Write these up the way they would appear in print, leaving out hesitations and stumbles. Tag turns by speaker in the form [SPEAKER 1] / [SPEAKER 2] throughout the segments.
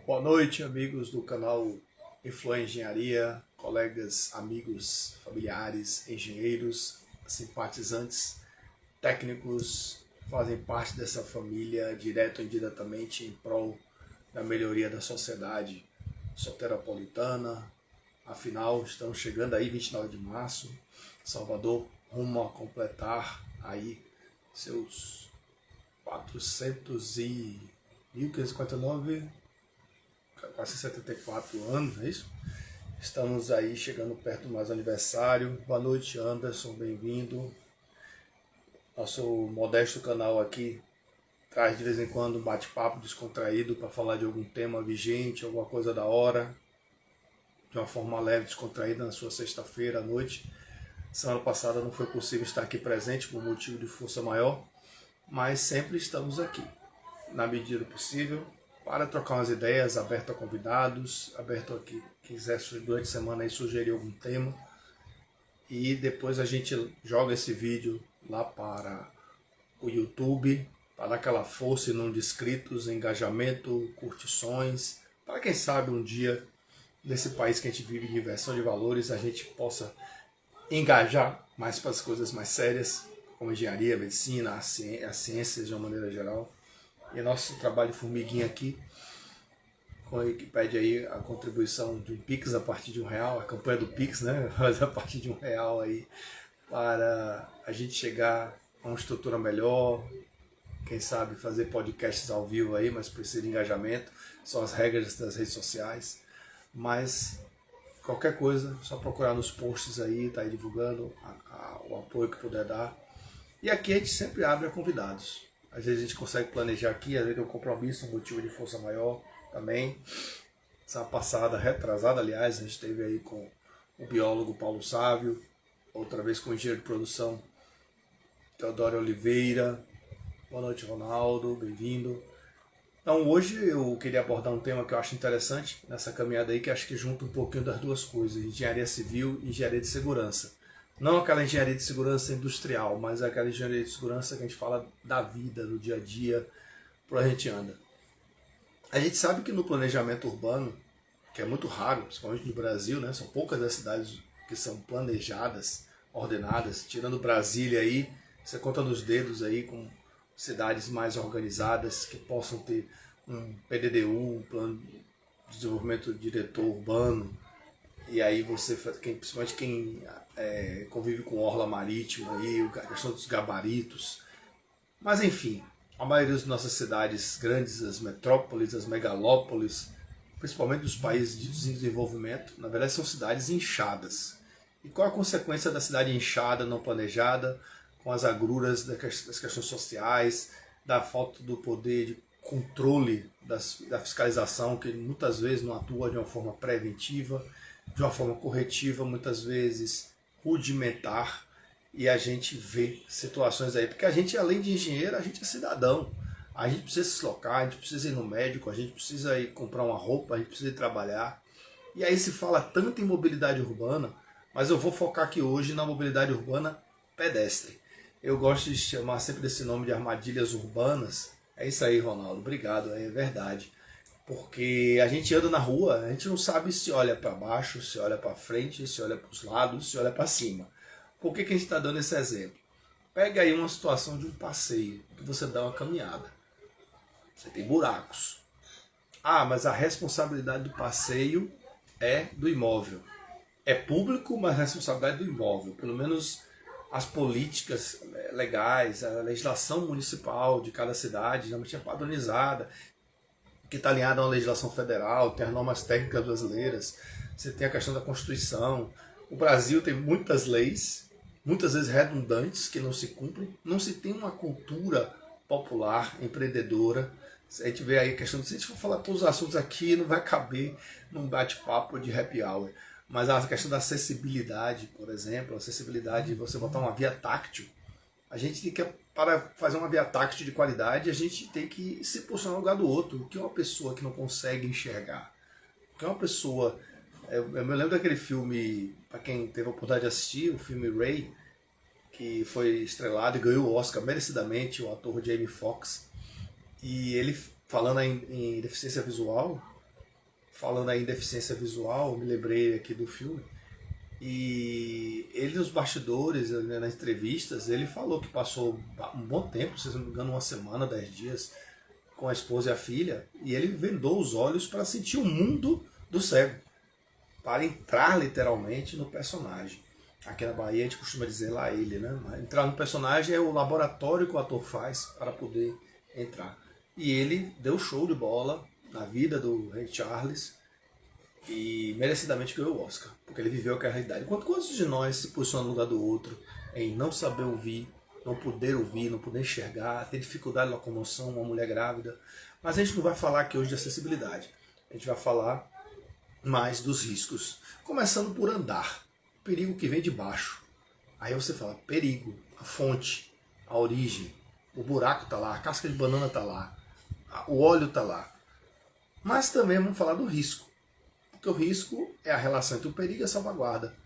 [SPEAKER 1] Boa noite, amigos do canal Influ Engenharia, colegas, amigos, familiares, engenheiros, simpatizantes, técnicos, fazem parte dessa família direto ou indiretamente em prol da melhoria da sociedade soteropolitana. Afinal, estamos chegando aí 29 de março, Salvador rumo a completar aí seus 400 e 1549 quase 74 anos, não é isso? Estamos aí chegando perto do mais aniversário. Boa noite, Anderson, bem-vindo. Nosso modesto canal aqui traz de vez em quando um bate-papo descontraído para falar de algum tema vigente, alguma coisa da hora, de uma forma leve, descontraída na sua sexta-feira à noite. Semana passada não foi possível estar aqui presente por motivo de força maior, mas sempre estamos aqui, na medida do possível, para trocar umas ideias, aberto a convidados, aberto a quem quiser durante a semana aí sugerir algum tema. E depois a gente joga esse vídeo lá para o YouTube, para dar aquela força em número de inscritos, engajamento, curtições, para quem sabe um dia, nesse país que a gente vive de inversão de valores, a gente possa engajar mais para as coisas mais sérias, como engenharia, medicina, as ciências de uma maneira geral. E nosso trabalho de formiguinha aqui, que pede aí a contribuição de um Pix a partir de R$ 1, a campanha do Pix, né? Mas a partir de R$ 1 aí, para a gente chegar a uma estrutura melhor, quem sabe fazer podcasts ao vivo aí, mas precisa de engajamento, são as regras das redes sociais. Mas qualquer coisa, só procurar nos posts aí, tá aí divulgando o apoio que puder dar. E aqui a gente sempre abre a convidados. Às vezes a gente consegue planejar aqui, às vezes tem um compromisso, um motivo de força maior também. Semana passada, retrasada, aliás, a gente esteve aí com o biólogo Paulo Sávio, outra vez com o engenheiro de produção Teodoro Oliveira. Boa noite, Ronaldo, bem-vindo. Então, hoje eu queria abordar um tema que eu acho interessante nessa caminhada aí, que acho que junta um pouquinho das duas coisas, engenharia civil e engenharia de segurança. Não aquela engenharia de segurança industrial, mas aquela engenharia de segurança que a gente fala da vida, do dia a dia, por onde a gente anda. A gente sabe que no planejamento urbano, que é muito raro, principalmente no Brasil, né, são poucas as cidades que são planejadas, ordenadas, tirando Brasília aí, você conta nos dedos aí com cidades mais organizadas que possam ter um PDDU, um plano de desenvolvimento diretor urbano, e aí você, principalmente quem convive com orla marítima, aí, a questão dos gabaritos. Mas enfim, a maioria das nossas cidades grandes, as metrópoles, as megalópolis, principalmente dos países de desenvolvimento, na verdade são cidades inchadas. E qual a consequência da cidade inchada, não planejada, com as agruras das questões sociais, da falta do poder de controle da fiscalização, que muitas vezes não atua de uma forma preventiva, de uma forma corretiva, muitas vezes rudimentar, e a gente vê situações aí, porque a gente, além de engenheiro, a gente é cidadão. A gente precisa se deslocar, a gente precisa ir no médico, a gente precisa ir comprar uma roupa, a gente precisa ir trabalhar. E aí se fala tanto em mobilidade urbana, mas eu vou focar aqui hoje na mobilidade urbana pedestre. Eu gosto de chamar sempre desse nome de armadilhas urbanas. É isso aí, Ronaldo. Obrigado, é verdade. Porque a gente anda na rua, a gente não sabe se olha para baixo, se olha para frente, se olha para os lados, se olha para cima. Por que a gente está dando esse exemplo? Pega aí uma situação de um passeio, que você dá uma caminhada. Você tem buracos. Ah, mas a responsabilidade do passeio é do imóvel. É público, mas a responsabilidade do imóvel. Pelo menos as políticas legais, a legislação municipal de cada cidade, geralmente é padronizada, que está alinhada a uma legislação federal, tem as normas técnicas brasileiras, você tem a questão da Constituição. O Brasil tem muitas leis, muitas vezes redundantes, que não se cumprem. Não se tem uma cultura popular, empreendedora. A gente vê aí a questão, se a gente for falar todos os assuntos aqui, não vai caber num bate-papo de happy hour. Mas a questão da acessibilidade, por exemplo, a acessibilidade de você botar uma via táctil. A gente tem que, para fazer uma via táctil de qualidade, a gente tem que se posicionar no lugar do outro. O que é uma pessoa que não consegue enxergar? O que é uma pessoa... Eu me lembro daquele filme, para quem teve a oportunidade de assistir, o filme Ray, que foi estrelado e ganhou o Oscar merecidamente, o ator Jamie Foxx. E ele, falando em deficiência visual, falando aí em deficiência visual, me lembrei aqui do filme. E ele nos bastidores, né, nas entrevistas, ele falou que passou um bom tempo, se não me engano, uma semana, 10 dias, com a esposa e a filha, e ele vendou os olhos para sentir o mundo do cego, para entrar literalmente no personagem. Aqui na Bahia a gente costuma dizer lá ele, né? Entrar no personagem é o laboratório que o ator faz para poder entrar. E ele deu show de bola na vida do Ray Charles e merecidamente ganhou o Oscar, porque ele viveu aquela realidade. Quantos de nós se posicionam no lugar do outro em não saber ouvir, não poder enxergar, ter dificuldade de locomoção, uma mulher grávida? Mas a gente não vai falar aqui hoje de acessibilidade. A gente vai falar mais dos riscos. Começando por andar. O perigo que vem de baixo. Aí você fala, perigo, a fonte, a origem, o buraco está lá, a casca de banana está lá, o óleo está lá. Mas também vamos falar do risco. Porque o risco é a relação entre o perigo e a salvaguarda.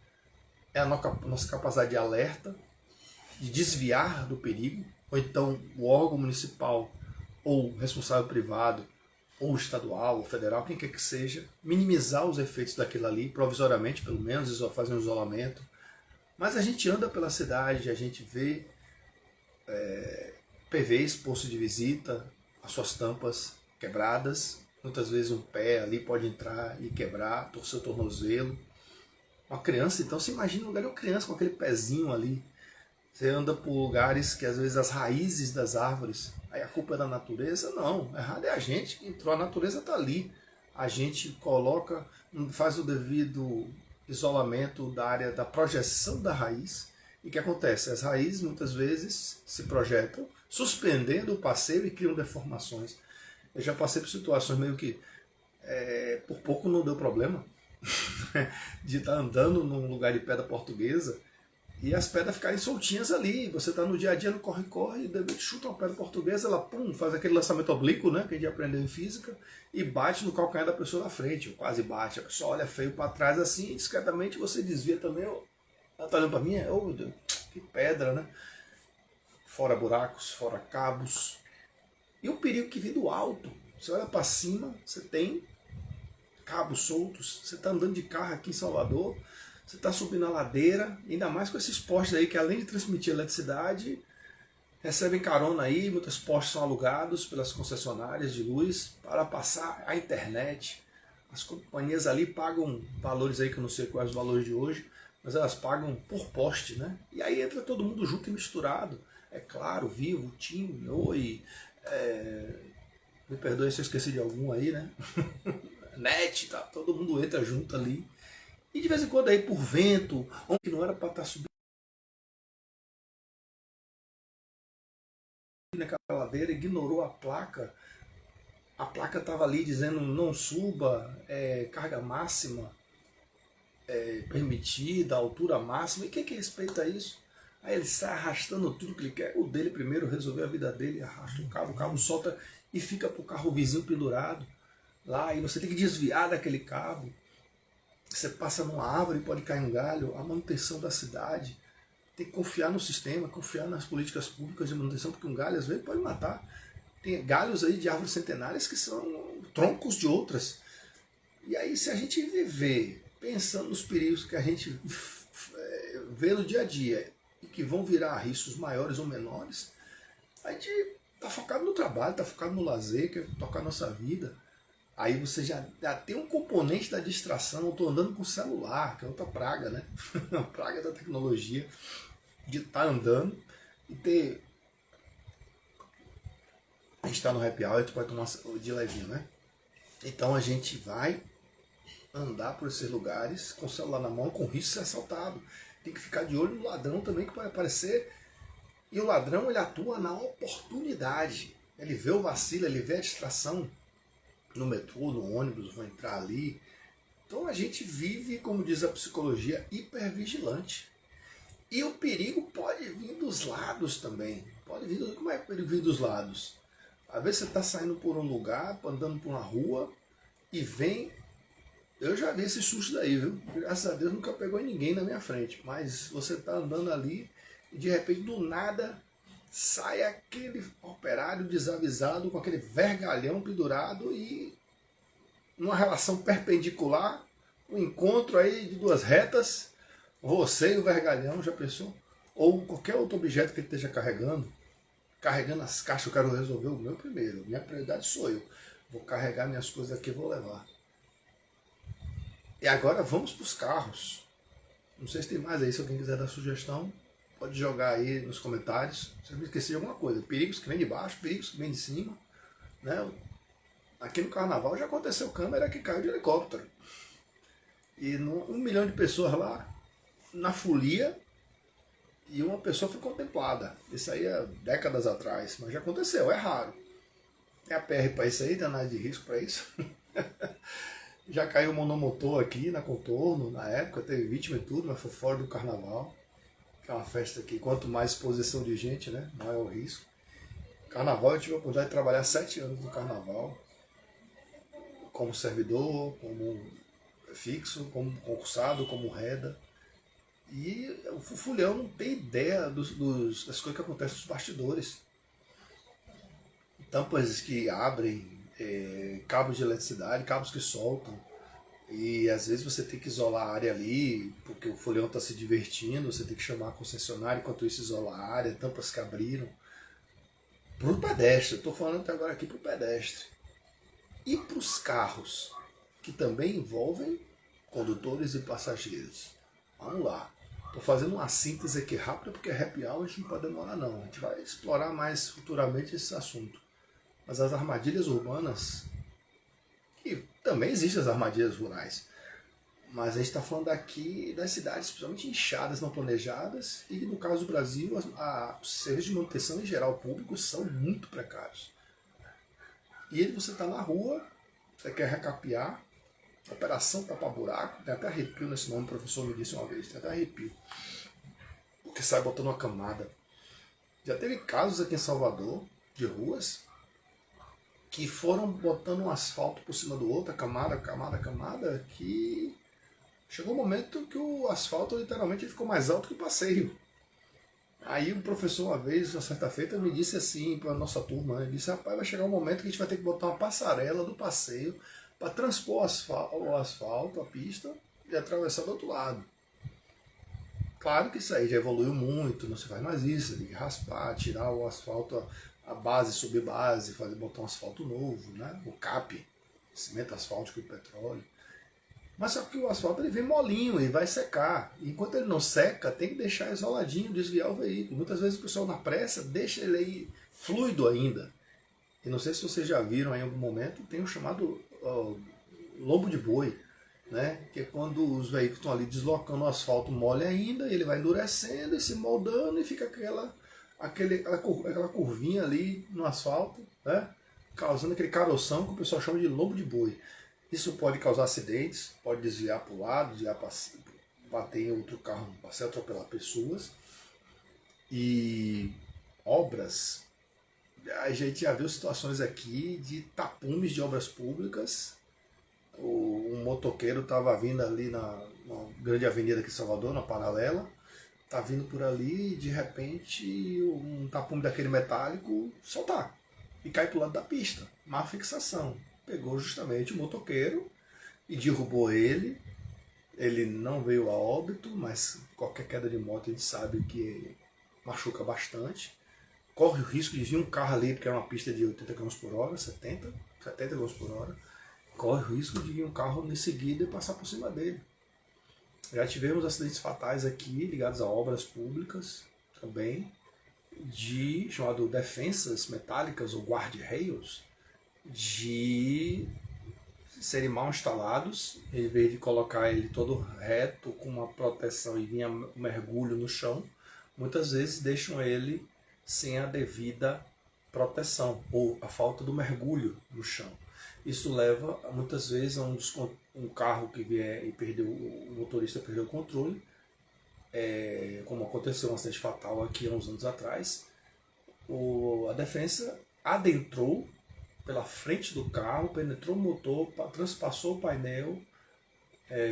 [SPEAKER 1] É a nossa capacidade de alerta, de desviar do perigo, ou então o órgão municipal, ou o responsável privado, ou estadual, ou federal, quem quer que seja, minimizar os efeitos daquilo ali, provisoriamente pelo menos, fazer um isolamento. Mas a gente anda pela cidade, a gente vê PVs, posto de visita, as suas tampas quebradas, muitas vezes um pé ali pode entrar e quebrar, torcer o tornozelo. Uma criança, então, você imagina o lugar de uma criança com aquele pezinho ali. Você anda por lugares que às vezes as raízes das árvores, aí a culpa é da natureza? Não, errado é a gente que entrou, a natureza está ali. A gente coloca, faz o devido isolamento da área da projeção da raiz. E o que acontece? As raízes muitas vezes se projetam, suspendendo o passeio e criam deformações. Eu já passei por situações meio que por pouco não deu problema de estar andando num lugar de pedra portuguesa e as pedras ficarem soltinhas ali. Você está no dia a dia no corre-corre e de repente chuta uma pedra portuguesa, ela pum, faz aquele lançamento oblíquo, né, que a gente aprendeu em física, e bate no calcanhar da pessoa da frente, ou quase bate. A pessoa olha feio para trás assim, e discretamente você desvia também. Ela está olhando para mim? Oh, meu Deus, que pedra, né? Fora buracos, fora cabos. E o perigo que vem do alto. Você olha para cima, você tem cabos soltos. Você está andando de carro aqui em Salvador, você está subindo a ladeira, ainda mais com esses postes aí que além de transmitir eletricidade, recebem carona aí, muitos postes são alugados pelas concessionárias de luz para passar a internet. As companhias ali pagam valores aí que eu não sei quais os valores de hoje, mas elas pagam por poste, né? E aí entra todo mundo junto e misturado. É claro, Vivo, TIM, Oi, me perdoe se eu esqueci de algum aí, né? NET, tá? Todo mundo entra junto ali. E de vez em quando aí por vento, onde não era para estar subindo naquela ladeira, ignorou a placa. A placa estava ali dizendo não suba, carga máxima permitida, altura máxima. E quem que respeita isso? Aí ele sai arrastando tudo que ele quer. O dele primeiro resolveu a vida dele, arrasta o cabo solta e fica pro carro vizinho pendurado lá. E você tem que desviar daquele cabo. Você passa numa árvore e pode cair um galho. A manutenção da cidade. Tem que confiar no sistema, confiar nas políticas públicas de manutenção, porque um galho às vezes pode matar. Tem galhos aí de árvores centenárias que são troncos de outras. E aí se a gente viver pensando nos perigos que a gente vê no dia a dia e que vão virar riscos maiores ou menores, a gente está focado no trabalho, está focado no lazer, quer tocar a nossa vida. Aí você já tem um componente da distração. Eu estou andando com o celular, que é outra praga, né? A praga da tecnologia, de estar andando e ter... A gente está no happy hour, a gente pode tomar de levinho, né? Então a gente vai andar por esses lugares com o celular na mão, com risco de ser assaltado. Tem que ficar de olho no ladrão também, que pode aparecer. E o ladrão, ele atua na oportunidade. Ele vê o vacilo, ele vê a distração. No metrô, no ônibus, vão entrar ali. Então a gente vive, como diz a psicologia, hipervigilante. E o perigo pode vir dos lados também. Pode vir, como é que o perigo vem dos lados? Às vezes você está saindo por um lugar, andando por uma rua, e vem... Eu já vi esse susto daí, viu? Graças a Deus nunca pegou ninguém na minha frente. Mas você está andando ali e de repente, do nada, sai aquele operário desavisado com aquele vergalhão pendurado e numa relação perpendicular, um encontro aí de duas retas, você e o vergalhão, já pensou? Ou qualquer outro objeto que ele esteja carregando as caixas, eu quero resolver o meu primeiro, minha prioridade sou eu. Vou carregar minhas coisas aqui e vou levar. E agora vamos para os carros. Não sei se tem mais aí, se alguém quiser dar sugestão, pode jogar aí nos comentários. Se eu me esqueci de alguma coisa. Perigos que vem de baixo, perigos que vem de cima. Né? Aqui no carnaval já aconteceu câmera que caiu de helicóptero. E 1 milhão de pessoas lá, na folia, e uma pessoa foi contemplada. Isso aí é décadas atrás, mas já aconteceu, é raro. É a PR para isso aí, tem nada de risco para isso. Já caiu um monomotor aqui na Contorno, na época, teve vítima e tudo, mas foi fora do carnaval. Que é uma festa que, quanto mais exposição de gente, né, maior o risco. Carnaval, eu tive a oportunidade de trabalhar 7 anos no carnaval, como servidor, como fixo, como concursado, como reda. E o Fufulhão não tem ideia das coisas que acontecem nos bastidores. Tampas que abrem, cabos de eletricidade, cabos que soltam. E às vezes você tem que isolar a área ali, porque o folião está se divertindo, você tem que chamar a concessionária, enquanto isso isola a área, tampas que abriram. Para o pedestre, estou falando até agora aqui para o pedestre. E para os carros, que também envolvem condutores e passageiros. Vamos lá. Estou fazendo uma síntese aqui rápida, porque é happy hour, a gente não pode demorar não. A gente vai explorar mais futuramente esse assunto. Mas as armadilhas urbanas, que também existem as armadilhas rurais, mas a gente está falando aqui das cidades, principalmente inchadas, não planejadas, e no caso do Brasil, os serviços de manutenção em geral públicos são muito precários. E aí você está na rua, você quer recapear, operação tapa-buraco, tem até arrepio nesse nome, o professor me disse uma vez, tem até arrepio, porque sai botando uma camada. Já teve casos aqui em Salvador, de ruas, que foram botando um asfalto por cima do outro, camada, que chegou um momento que o asfalto literalmente ficou mais alto que o passeio. Aí o professor, uma vez, uma certa feita, me disse assim para a nossa turma, ele disse, rapaz, vai chegar um momento que a gente vai ter que botar uma passarela do passeio para transpor o asfalto, a pista, e atravessar do outro lado. Claro que isso aí já evoluiu muito, não se faz mais isso, tem que raspar, tirar o asfalto, a base, subbase, botar um asfalto novo, né? O CAP, cimento asfáltico de petróleo. Mas só que o asfalto ele vem molinho e vai secar. E enquanto ele não seca, tem que deixar isoladinho, desviar o veículo. Muitas vezes o pessoal na pressa deixa ele aí fluido ainda. E não sei se vocês já viram aí em algum momento, tem o chamado lombo de boi, né? Que é quando os veículos estão ali deslocando o asfalto mole ainda, ele vai endurecendo e se moldando e fica aquela curvinha ali no asfalto, né? Causando aquele caroção que o pessoal chama de lombo de boi. Isso pode causar acidentes, pode desviar para o lado, bater em outro carro, se atropelar pessoas. E obras, a gente já viu situações aqui de tapumes de obras públicas. Um motoqueiro estava vindo ali na grande avenida aqui em Salvador, na Paralela, tá vindo por ali e de repente um tapume daquele metálico soltar e cai para o lado da pista, má fixação. Pegou justamente o motoqueiro e derrubou ele. Ele não veio a óbito, mas qualquer queda de moto a gente sabe que machuca bastante. Corre o risco de vir um carro ali, porque é uma pista de 80 km por hora, 70 km por hora. Corre o risco de vir um carro em seguida e passar por cima dele. Já tivemos acidentes fatais aqui, ligados a obras públicas também, chamado defensas metálicas ou guardrails, de serem mal instalados, em vez de colocar ele todo reto, com uma proteção e vinha um mergulho no chão, muitas vezes deixam ele sem a devida proteção, ou a falta do mergulho no chão. Isso leva, muitas vezes, a um carro que vier e o motorista perdeu o controle, como aconteceu um acidente fatal aqui há uns anos atrás. A defensa adentrou pela frente do carro, penetrou o motor, transpassou o painel,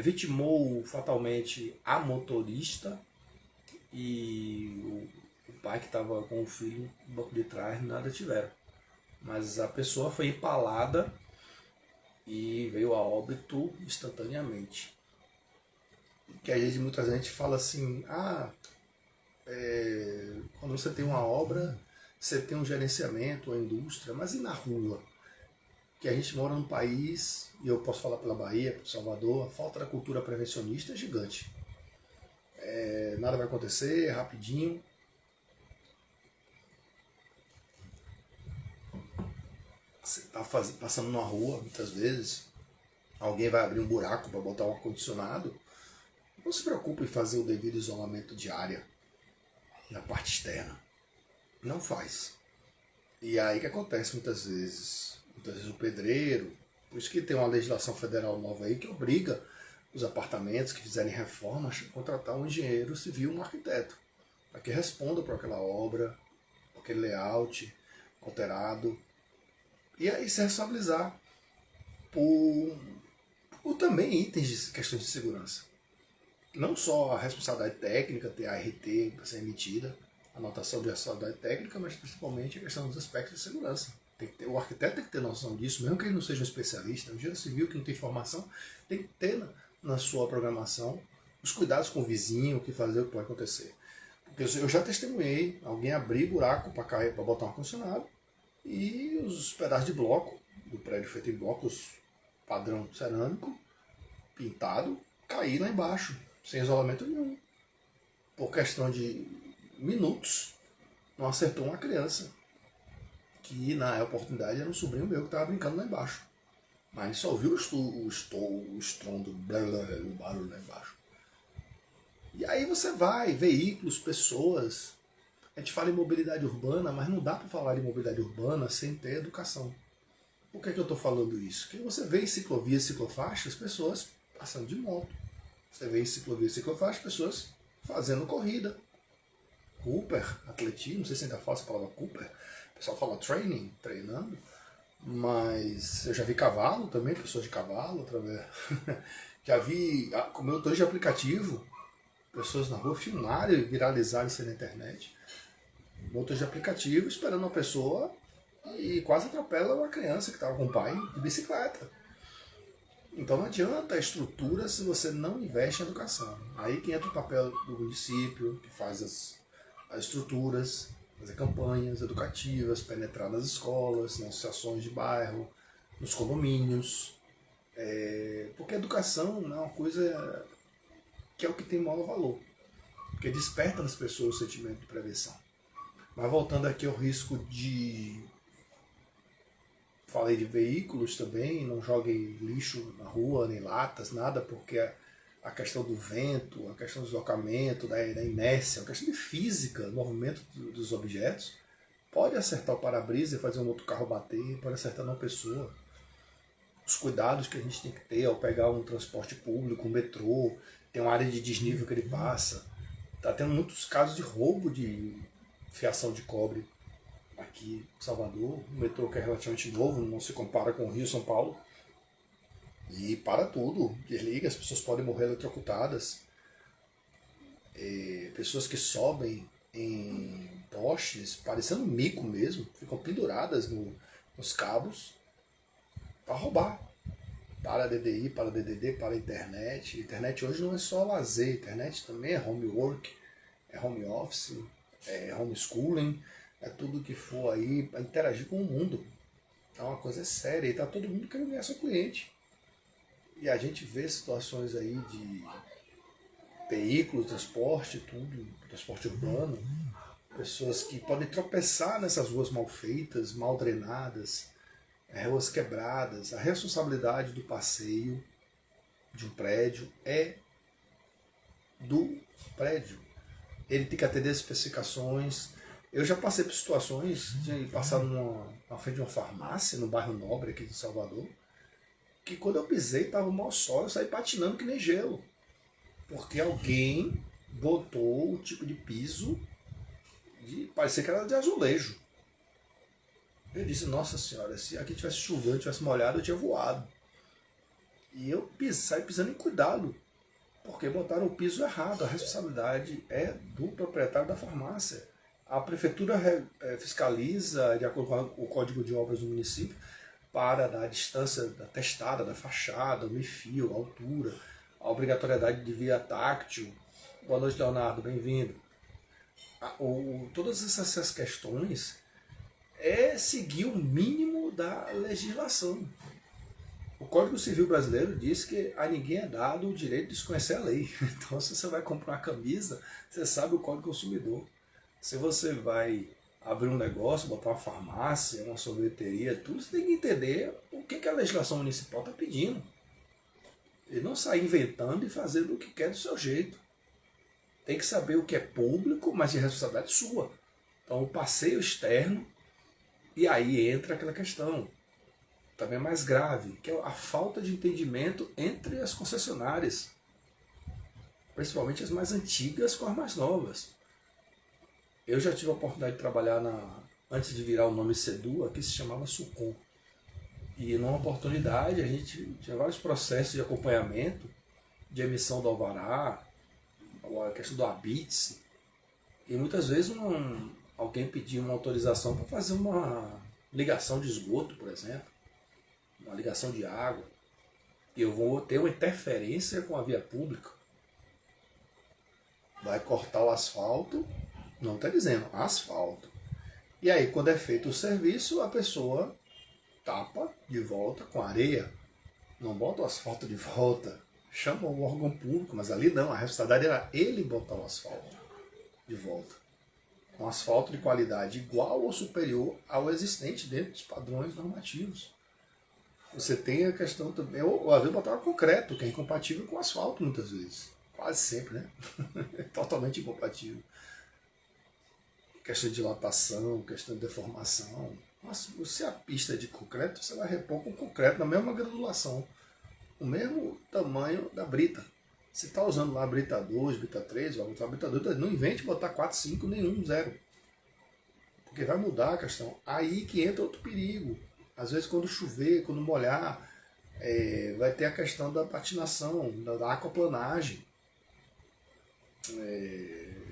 [SPEAKER 1] vitimou fatalmente a motorista e o pai que estava com o filho no banco de trás, nada tiveram. Mas a pessoa foi empalada e veio a óbito instantaneamente. Que a gente, muita gente fala assim, quando você tem uma obra, você tem um gerenciamento, uma indústria, mas e na rua? Que a gente mora num país, e eu posso falar pela Bahia, por Salvador, a falta da cultura prevencionista é gigante. Nada vai acontecer, é rapidinho. Você está passando numa rua, muitas vezes, alguém vai abrir um buraco para botar um ar-condicionado. Não se preocupe em fazer o devido isolamento de área na parte externa. Não faz. E aí que acontece muitas vezes? Muitas vezes o pedreiro, por isso que tem uma legislação federal nova aí que obriga os apartamentos que fizerem reformas a contratar um engenheiro civil, um arquiteto, para que responda por aquela obra, por aquele layout alterado. E aí se responsabilizar por também itens de questões de segurança. Não só a responsabilidade técnica, ter a ART para ser emitida, a anotação de responsabilidade técnica, mas principalmente a questão dos aspectos de segurança. O arquiteto tem que ter noção disso, mesmo que ele não seja um especialista. O engenheiro civil que não tem formação tem que ter na sua programação os cuidados com o vizinho, o que fazer, o que pode acontecer. Porque eu já testemunhei alguém abrir buraco para botar um ar-condicionado e os pedaços de bloco do prédio feito em blocos padrão cerâmico, pintado, cair lá embaixo, sem isolamento nenhum. Por questão de minutos, não acertou uma criança, que na oportunidade era um sobrinho meu que estava brincando lá embaixo. Mas só ouviu o estrondo, o barulho lá embaixo. E aí você vai, veículos, pessoas. A gente fala em mobilidade urbana, mas não dá para falar em mobilidade urbana sem ter educação. Por que eu estou falando isso? Porque você vê em ciclovias e ciclofaixas pessoas passando de moto. Você vê em ciclovias e ciclofaixas pessoas fazendo corrida. Cooper, atletismo, não sei se ainda fala essa palavra Cooper. O pessoal fala training, treinando. Mas eu já vi cavalo também, pessoas de cavalo, através. Já vi, como eu estou de aplicativo, pessoas na rua filmarem e viralizarem isso na internet. Motor de aplicativo esperando uma pessoa e quase atropela uma criança que estava com o pai de bicicleta. Então não adianta a estrutura se você não investe em educação. Aí que entra o papel do município, que faz as estruturas, fazer campanhas educativas, penetrar nas escolas, nas associações de bairro, nos condomínios. Porque a educação é uma coisa que é o que tem maior valor, porque desperta nas pessoas o sentimento de prevenção. Mas voltando aqui ao risco de... Falei de veículos também, não joguem lixo na rua, nem latas, nada, porque a questão do vento, a questão do deslocamento, da inércia, a questão de física, do movimento dos objetos, pode acertar o para-brisa e fazer um outro carro bater, pode acertar uma pessoa. Os cuidados que a gente tem que ter ao pegar um transporte público, um metrô, tem uma área de desnível que ele passa. Está tendo muitos casos de roubo de fiação de cobre aqui em Salvador, um metrô que é relativamente novo, não se compara com o Rio e São Paulo. E para tudo, desliga, as pessoas podem morrer eletrocutadas. Pessoas que sobem em postes, parecendo um mico mesmo, ficam penduradas nos cabos para roubar. Para a DDI, para a DDD, para a internet. A internet hoje não é só lazer, a internet também é homework, é home office, é homeschooling, é tudo que for aí para interagir com o mundo. É uma coisa séria e está todo mundo querendo ganhar seu cliente. E a gente vê situações aí de veículos, transporte, tudo, transporte urbano, pessoas que podem tropeçar nessas ruas mal feitas, mal drenadas, ruas quebradas. A responsabilidade do passeio de um prédio é do prédio. Ele tem que atender as especificações. Eu já passei por situações de passar na frente de uma farmácia, no bairro Nobre aqui de Salvador, que quando eu pisei estava um mau sol, eu saí patinando que nem gelo. Porque alguém botou o tipo de piso de parecia que era de azulejo. Eu disse, nossa senhora, se aqui tivesse chovendo, tivesse molhado, eu tinha voado. E eu saí pisando em cuidado, porque botaram o piso errado. A responsabilidade é do proprietário da farmácia. A prefeitura fiscaliza, de acordo com o Código de Obras do município, para na distância da testada, da fachada, o meio-fio, a altura, a obrigatoriedade de via táctil. Boa noite, Leonardo, bem-vindo. Todas essas questões é seguir o mínimo da legislação. O Código Civil brasileiro diz que a ninguém é dado o direito de desconhecer a lei. Então, se você vai comprar uma camisa, você sabe o Código do Consumidor. Se você vai abrir um negócio, botar uma farmácia, uma sorveteria, tudo, você tem que entender o que a legislação municipal está pedindo. E não sair inventando e fazendo o que quer do seu jeito. Tem que saber o que é público, mas de responsabilidade sua. Então, o passeio externo, e aí entra aquela questão também mais grave, que é a falta de entendimento entre as concessionárias, principalmente as mais antigas com as mais novas. Eu já tive a oportunidade de trabalhar antes de virar o nome Sedu, aqui se chamava Sucom. E numa oportunidade a gente tinha vários processos de acompanhamento, de emissão do alvará, a questão do habite, e muitas vezes alguém pedia uma autorização para fazer uma ligação de esgoto, por exemplo, uma ligação de água, e eu vou ter uma interferência com a via pública. Vai cortar o asfalto, não está dizendo asfalto. E aí, quando é feito o serviço, a pessoa tapa de volta com areia, não bota o asfalto de volta, chama o órgão público, mas ali não, a responsabilidade era ele botar o asfalto de volta. Um asfalto de qualidade igual ou superior ao existente dentro dos padrões normativos. Você tem a questão também, ou às vezes botar concreto, que é incompatível com asfalto muitas vezes. Quase sempre, né? Totalmente incompatível. Questão de dilatação, questão de deformação. Mas se a pista é de concreto, você vai repor com concreto na mesma granulação, o mesmo tamanho da brita. Se está usando lá a brita 2, brita 3, vai botar a brita 2, não invente botar 4, 5, nenhum, 0. Porque vai mudar a questão. Aí que entra outro perigo. Às vezes quando chover, quando molhar, vai ter a questão da patinação, da aquaplanagem.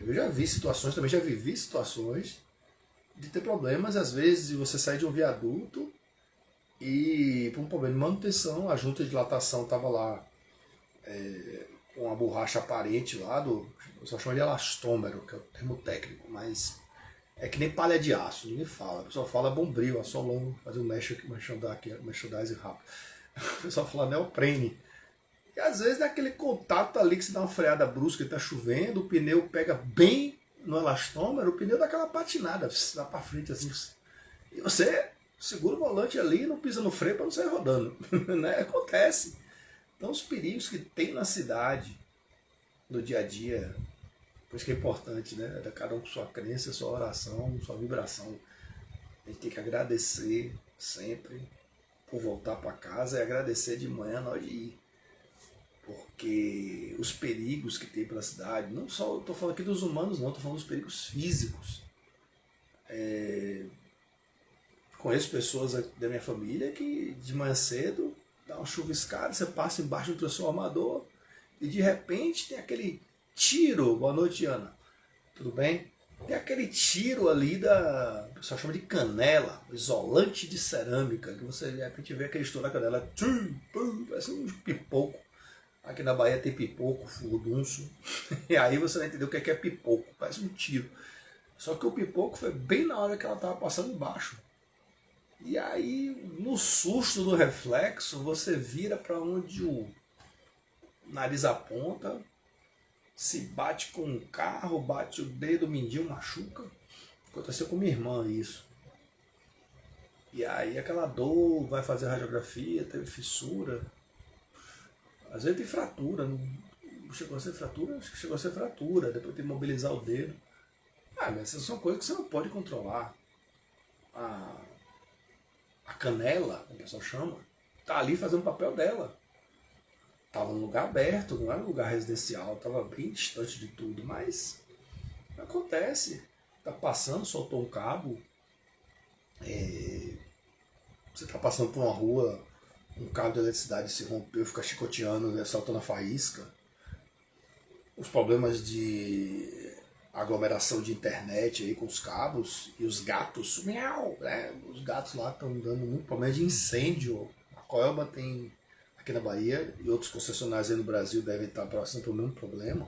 [SPEAKER 1] Eu já vi situações, também já vivi situações de ter problemas, às vezes, de você sair de um viaduto e, por um problema de manutenção, a junta de dilatação estava lá com uma borracha aparente lá, eu só chamo de elastômero, que é o termo técnico, mas é que nem palha de aço, ninguém fala. O pessoal fala bombril, aço longo, fazer um merchandising rápido. O pessoal fala neoprene. E às vezes naquele contato ali que você dá uma freada brusca e está chovendo, o pneu pega bem no elastômero, o pneu dá aquela patinada, dá para frente assim. E você segura o volante ali e não pisa no freio para não sair rodando. Né? Acontece. Então os perigos que tem na cidade, no dia a dia, por isso que é importante, né? Cada um com sua crença, sua oração, sua vibração. A gente tem que agradecer sempre por voltar para casa e agradecer de manhã na hora de ir. Porque os perigos que tem pela cidade, não só estou falando aqui dos humanos, não, estou falando dos perigos físicos. Conheço pessoas da minha família que de manhã cedo dá uma chuviscada, você passa embaixo do transformador e de repente tem aquele tiro. Boa noite, Ana. Tudo bem? Tem aquele tiro ali o pessoal chama de canela, isolante de cerâmica, que você de repente vê aquele estouro da canela, parece um pipoco. Aqui na Bahia tem pipoco, furdunço, e aí você vai entender o que é pipoco, parece um tiro. Só que o pipoco foi bem na hora que ela estava passando embaixo. E aí, no susto do reflexo, você vira para onde o nariz aponta, se bate com um carro, bate o dedo, o mindinho, machuca. Aconteceu com minha irmã isso. E aí aquela dor, vai fazer radiografia, teve fissura. Às vezes tem fratura, não chegou a ser fratura? Acho que chegou a ser fratura, depois tem que mobilizar o dedo. Mas essas são coisas que você não pode controlar. A canela, como o pessoal chama, tá ali fazendo o papel dela. Estava num lugar aberto, não era um lugar residencial, estava bem distante de tudo, mas acontece. Está passando, soltou um cabo, você está passando por uma rua, um cabo de eletricidade se rompeu, fica chicoteando, né, soltando a faísca. Os problemas de aglomeração de internet aí com os cabos e os gatos, miau, né? Os gatos lá estão dando muito problema de incêndio. A Coelba tem aqui na Bahia e outros concessionários aí no Brasil devem estar passando pelo mesmo problema.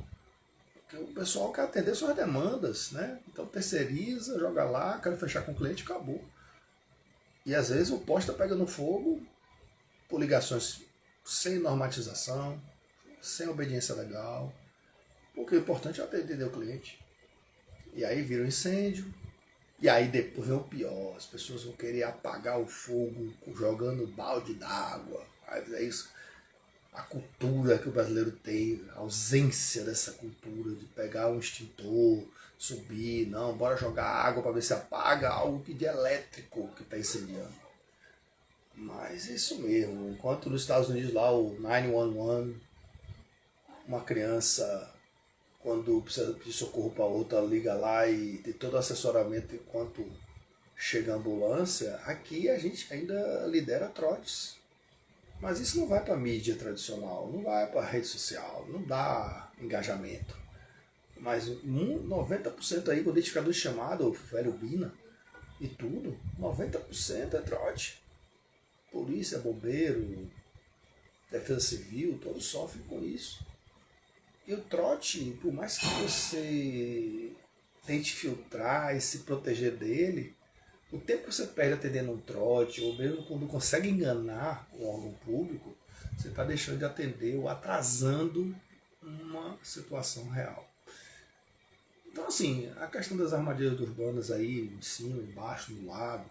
[SPEAKER 1] Porque o pessoal quer atender suas demandas, né? Então terceiriza, joga lá, quero fechar com o cliente e acabou. E às vezes o poste está pegando fogo por ligações sem normatização, sem obediência legal. Porque o importante é atender o cliente. E aí vira um incêndio. E aí depois vem o pior. As pessoas vão querer apagar o fogo jogando balde d'água. É isso. A cultura que o brasileiro tem, a ausência dessa cultura de pegar um extintor, subir, não, bora jogar água para ver se apaga algo que de elétrico que está incendiando. Mas isso mesmo, enquanto nos Estados Unidos lá o 911, uma criança quando precisa de socorro para outra, liga lá e tem todo o assessoramento enquanto chega a ambulância, aqui a gente ainda lidera trotes. Mas isso não vai para a mídia tradicional, não vai para a rede social, não dá engajamento. Mas 90% aí com o identificador de chamada, o velho Bina e tudo, 90% é trote. Polícia, bombeiro, defesa civil, todos sofrem com isso. E o trote, por mais que você tente filtrar e se proteger dele, o tempo que você perde atendendo um trote, ou mesmo quando consegue enganar um órgão público, você está deixando de atender ou atrasando uma situação real. Então, assim, a questão das armadilhas urbanas aí, em cima, embaixo, no lado,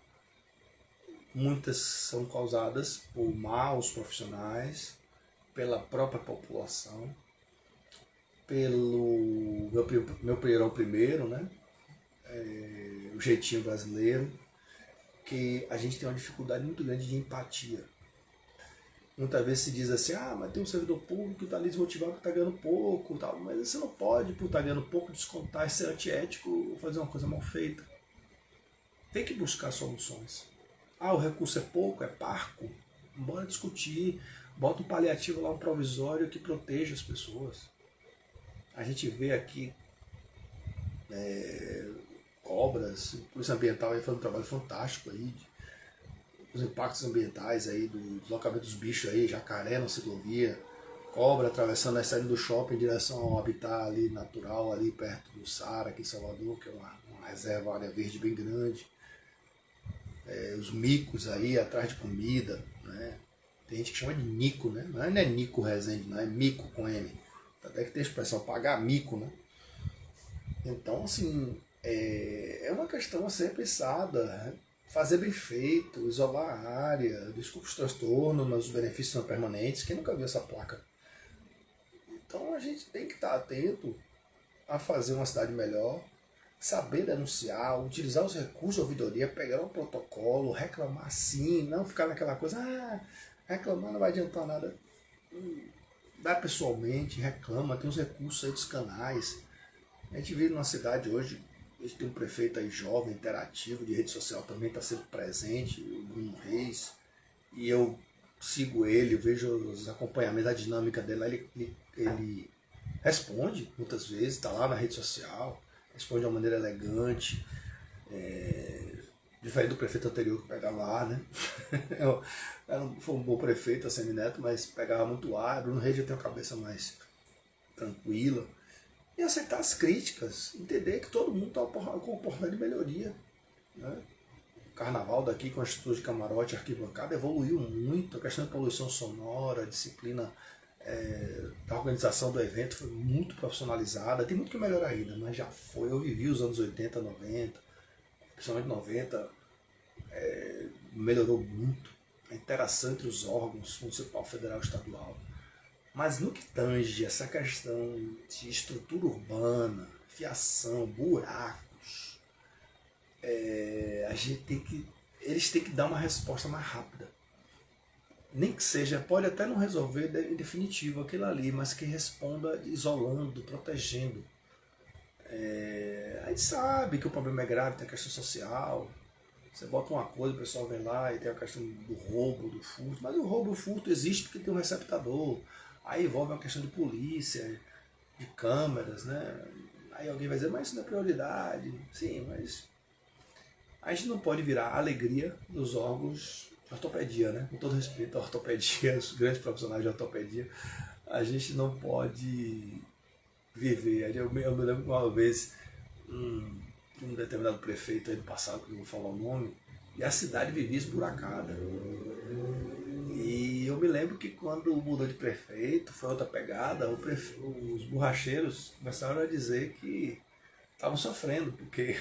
[SPEAKER 1] muitas são causadas por maus profissionais, pela própria população, pelo meu primeirão primeiro, né? O jeitinho brasileiro, que a gente tem uma dificuldade muito grande de empatia. Muitas vezes se diz assim, mas tem um servidor público que está ali desmotivado porque está ganhando pouco, tal. Mas você não pode, por estar ganhando pouco, descontar e ser antiético ou fazer uma coisa mal feita. Tem que buscar soluções. O recurso é pouco, é parco, bora discutir, bota um paliativo lá, um provisório que proteja as pessoas. A gente vê aqui cobras, polícia ambiental aí fazendo um trabalho fantástico aí, os impactos ambientais aí, do deslocamento dos bichos aí, jacaré na ciclovia, cobra atravessando a saída do shopping em direção ao habitat ali natural, ali perto do Saara, aqui em Salvador, que é uma reserva, área verde bem grande. Os micos aí atrás de comida, né? Tem gente que chama de mico, né? Não é Nico Rezende, não é mico com M. Até que tem a expressão pagar mico, né? Então, assim, é uma questão a ser pensada, né? Fazer bem feito, isolar a área, desculpa os transtornos, mas os benefícios são permanentes. Quem nunca viu essa placa? Então a gente tem que estar atento a fazer uma cidade melhor, saber denunciar, utilizar os recursos de ouvidoria, pegar um protocolo, reclamar sim, não ficar naquela coisa, reclamar não vai adiantar nada. Dá pessoalmente, reclama, tem os recursos aí dos canais. A gente vive numa cidade hoje, a gente tem um prefeito aí jovem, interativo, de rede social também, está sempre presente, o Bruno Reis, e eu sigo ele, vejo os acompanhamentos, a dinâmica dele, ele responde muitas vezes, está lá na rede social, responde de uma maneira elegante, diferente do prefeito anterior que pegava lá, né? Foi um bom prefeito, a Semineto, mas pegava muito ar. Bruno Reis já tem uma cabeça mais tranquila. E aceitar as críticas, entender que todo mundo está com oportunidade de melhoria. Né? O carnaval daqui, com as estruturas de camarote, arquibancada, evoluiu muito. A questão da poluição sonora, a disciplina da organização do evento foi muito profissionalizada. Tem muito que melhorar ainda, mas já foi. Eu vivi os anos 80, 90, principalmente 90, melhorou muito a interação entre os órgãos municipal, federal e estadual. Mas no que tange essa questão de estrutura urbana, fiação, buracos, eles têm que dar uma resposta mais rápida. Nem que seja, pode até não resolver em definitivo aquilo ali, mas que responda isolando, protegendo. A gente sabe que o problema é grave, tem a questão social. Você bota uma coisa, o pessoal vem lá e tem a questão do roubo, do furto. Mas o roubo e o furto existe porque tem um receptador. Aí envolve uma questão de polícia, de câmeras, né? Aí alguém vai dizer, mas isso não é prioridade. Sim, mas a gente não pode virar alegria dos órgãos de ortopedia, né? Com todo respeito à ortopedia, os grandes profissionais de ortopedia, a gente não pode viver. Eu me lembro que uma vez um determinado prefeito aí do passado, que não vou falar o nome, e a cidade vivia esburacada. E eu me lembro que quando mudou de prefeito, foi outra pegada, os borracheiros começaram a dizer que estavam sofrendo, porque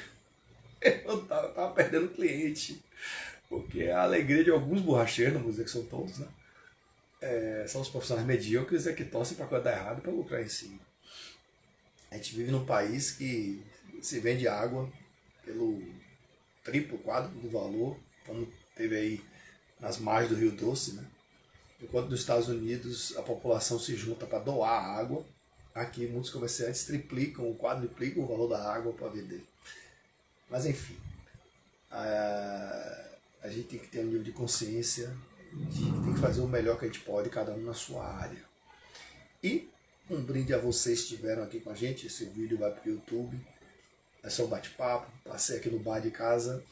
[SPEAKER 1] eu tava perdendo cliente. Porque a alegria de alguns borracheiros, não vou dizer que são todos, né? São os profissionais medíocres que torcem para coisa dar errado e para lucrar em cima. A gente vive num país que se vende água pelo triplo, quádruplo do valor, como teve aí nas margens do Rio Doce, né? Enquanto nos Estados Unidos a população se junta para doar água, aqui muitos comerciantes triplicam ou quadruplicam o valor da água para vender. Mas enfim, a gente tem que ter um nível de consciência de que tem que fazer o melhor que a gente pode, cada um na sua área. E um brinde a vocês que estiveram aqui com a gente. Esse vídeo vai para o YouTube. É só um bate-papo. Passei aqui no bar de casa.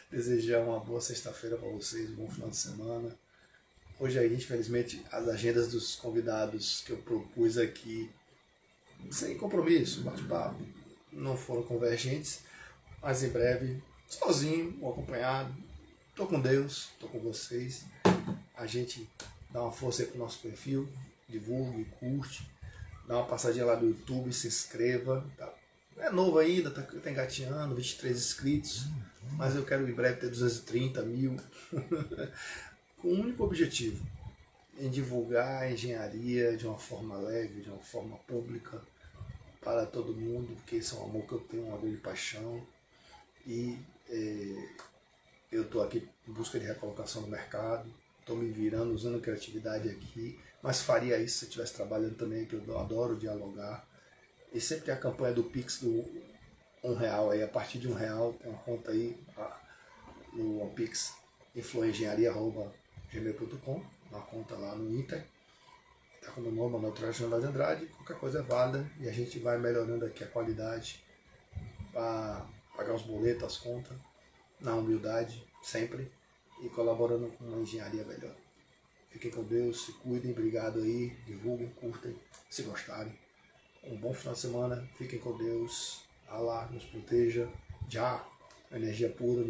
[SPEAKER 1] Desejar uma boa sexta-feira para vocês, um bom final de semana. Hoje aí, infelizmente, as agendas dos convidados que eu propus aqui, sem compromisso, bate-papo, não foram convergentes, mas em breve, sozinho ou acompanhado, tô com Deus, tô com vocês. A gente dá uma força aí pro nosso perfil, divulgue, curte, dá uma passadinha lá no YouTube, se inscreva. Tá? É novo ainda, tá engateando, 23 inscritos, mas eu quero em breve ter 230 mil. Com um único objetivo, em divulgar a engenharia de uma forma leve, de uma forma pública, para todo mundo, porque esse é um amor que eu tenho, uma grande paixão. E eu estou aqui em busca de recolocação no mercado, estou me virando, usando criatividade aqui, mas faria isso se eu estivesse trabalhando também, que eu adoro dialogar. E sempre tem a campanha do Pix do R$1 aí, a partir de R$1, tem uma conta aí no Pix, influengenharia@gmail.com, uma conta lá no Inter, está com o meu nome, Manuel Trajano de Andrade, qualquer coisa é válida e a gente vai melhorando aqui a qualidade para pagar os boletos, as contas, na humildade, sempre, e colaborando com uma engenharia melhor. Fiquem com Deus, se cuidem, obrigado aí, divulguem, curtem, se gostarem. Um bom final de semana, fiquem com Deus, Allah nos proteja, já, energia pura,